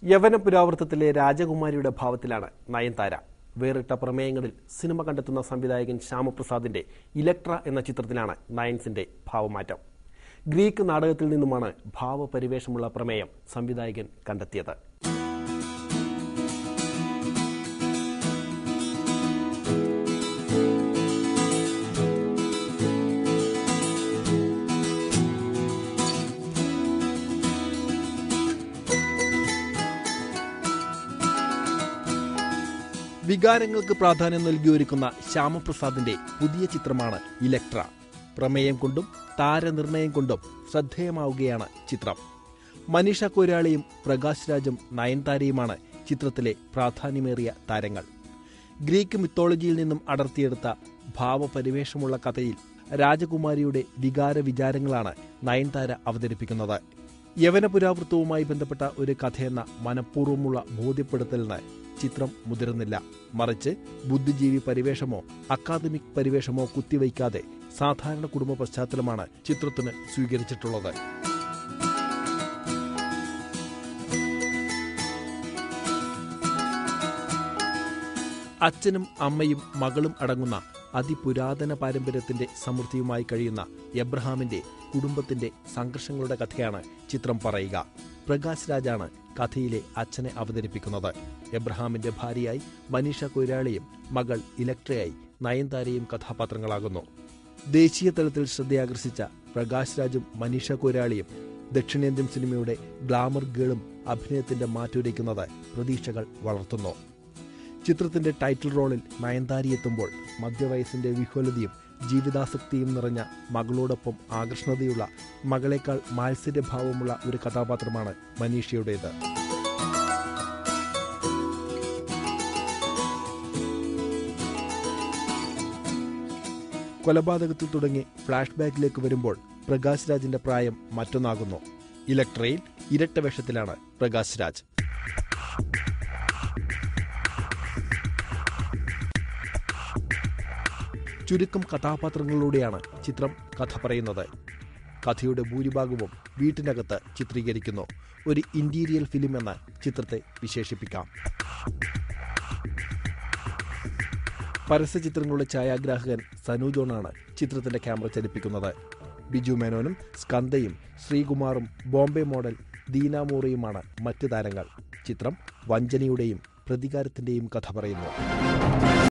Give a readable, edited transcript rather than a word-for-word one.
യവനപുരാവൃത്തത്തിലെ രാജകുമാരിയുടെ ഭാവത്തിലാണ് നയൻതാര. വേറിട്ട പ്രമേയങ്ങളിൽ സിനിമ കണ്ടെത്തുന്ന സംവിധായകൻ ശ്യാമപ്രസാദിന്റെ ഇലക്ട്ര എന്ന ചിത്രത്തിലാണ് നയൻസിന്റെ ഭാവമാറ്റം. ഗ്രീക്ക് നാടകത്തിൽ നിന്നുമാണ് ഭാവപരിവേഷമുള്ള പ്രമേയം സംവിധായകൻ കണ്ടെത്തിയത്. വികാരങ്ങൾക്ക് പ്രാധാന്യം നൽകിയൊരുക്കുന്ന ശ്യാമപ്രസാദിന്റെ പുതിയ ചിത്രമാണ് ഇലക്ട്ര. പ്രമേയം കൊണ്ടും താരനിർണയം കൊണ്ടും ശ്രദ്ധേയമാവുകയാണ് ചിത്രം. മനീഷ കൊയ്രാളയും പ്രകാശ് രാജും നയൻതാരയുമാണ് ചിത്രത്തിലെ പ്രാധാന്യമേറിയ താരങ്ങൾ. ഗ്രീക്ക് മിത്തോളജിയിൽ നിന്നും അടർത്തിയെടുത്ത ഭാവപരിവേഷമുള്ള കഥയിൽ രാജകുമാരിയുടെ വികാര വിചാരങ്ങളാണ് നയൻതാര അവതരിപ്പിക്കുന്നത്. യവനപുരാവൃത്തവുമായി ബന്ധപ്പെട്ട ഒരു കഥയെന്ന മനഃപൂർവ്വമുള്ള ബോധ്യപ്പെടുത്തലിന് ചിത്രം മുതിരുന്നില്ല. മറിച്ച് ബുദ്ധിജീവി പരിവേഷമോ അക്കാദമിക് പരിവേഷമോ കുത്തിവയ്ക്കാതെ സാധാരണ കുടുംബ പശ്ചാത്തലമാണ് ചിത്രത്തിന് സ്വീകരിച്ചിട്ടുള്ളത്. അച്ഛനും അമ്മയും മകളും അടങ്ങുന്ന അതിപുരാതന പാരമ്പര്യത്തിന്റെ സമൃദ്ധിയുമായി കഴിയുന്ന എബ്രഹാമിന്റെ കുടുംബത്തിന്റെ സംഘർഷങ്ങളുടെ കഥയാണ് ചിത്രം പറയുക. പ്രകാശ് രാജാണ് കഥയിലെ അച്ഛനെ അവതരിപ്പിക്കുന്നത്. എബ്രഹാമിന്റെ ഭാര്യയായി മനീഷ കൊയ്രാളയും മകൾ ഇലക്ട്രയായി നയൻതാരയും കഥാപാത്രങ്ങളാകുന്നു. ദേശീയ തലത്തിൽ ശ്രദ്ധയാകർഷിച്ച പ്രകാശ് രാജും മനീഷ കൊയ്രാളിയും ദക്ഷിണേന്ത്യൻ സിനിമയുടെ ഗ്ലാമർ ഗേളും അഭിനയത്തിന്റെ മാറ്റുരയ്ക്കുന്നത് പ്രതീക്ഷകൾ വളർത്തുന്നു. ചിത്രത്തിന്റെ ടൈറ്റിൽ റോളിൽ നയൻതാരയെത്തുമ്പോൾ മധ്യവയസ്സിന്റെ വിഹ്വലതയും ജീവിതാസക്തിയും നിറഞ്ഞ മകളോടൊപ്പം ആകർഷണതയുള്ള മകളേക്കാൾ മാത്സര്യഭാവമുള്ള ഒരു കഥാപാത്രമാണ് മനീഷയുടേത്. കൊലപാതകത്തിൽ തുടങ്ങി ഫ്ലാഷ് ബാക്കിലേക്ക് വരുമ്പോൾ പ്രകാശ് രാജിന്റെ പ്രായം മറ്റൊന്നാകുന്നു. ഇലക്ട്രയിൽ ഇരട്ട വേഷത്തിലാണ് പ്രകാശ് രാജ്. ചുരുക്കം കഥാപാത്രങ്ങളിലൂടെയാണ് ചിത്രം കഥ പറയുന്നത്. കഥയുടെ ഭൂരിഭാഗവും വീട്ടിനകത്ത് ചിത്രീകരിക്കുന്നു. ഒരു ഇന്റീരിയൽ ഫിലിം എന്ന ചിത്രത്തെ വിശേഷിപ്പിക്കാം. പരസ്യചിത്രങ്ങളുടെ ഛായാഗ്രാഹകൻ സനു ജോണാണ് ചിത്രത്തിന്റെ ക്യാമറ ചലിപ്പിക്കുന്നത്. ബിജു മേനോനും സ്കന്ദയും ശ്രീകുമാറും ബോംബെ മോഡൽ ദീന മോറയുമാണ് മറ്റ് താരങ്ങൾ. ചിത്രം വഞ്ചനയുടെയും പ്രതികാരത്തിന്റെയും കഥ പറയുന്നു.